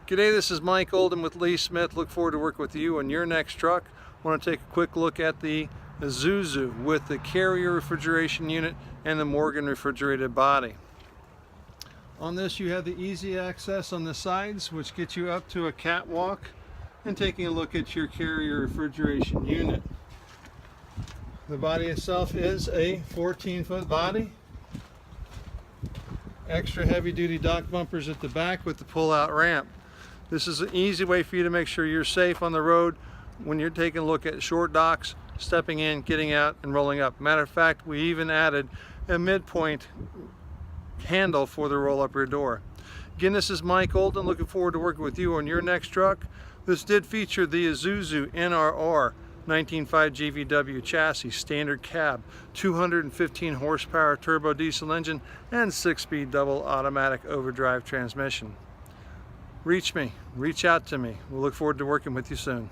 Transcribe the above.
G'day, this is Mike Olden with Lee Smith. Look forward to working with you on your next truck. I want to take a quick look at the Isuzu with the carrier refrigeration unit and the Morgan Refrigerated body. On this you have the easy access on the sides, which gets you up to a catwalk, and taking a look at your carrier refrigeration unit. The body itself is a 14-foot body. Extra heavy-duty dock bumpers at the back with the pull-out ramp. This is an easy way for you to make sure you're safe on the road when you're taking a look at short docks, stepping in, getting out, and rolling up. Matter of fact, we even added a midpoint handle for the roll-up rear door. Again, this is Mike Olden. Looking forward to working with you on your next truck. This did feature the Isuzu NRR 19.5 GVW chassis, standard cab, 215 horsepower turbo diesel engine, and 6-speed double automatic overdrive transmission. Reach out to me. We'll look forward to working with you soon.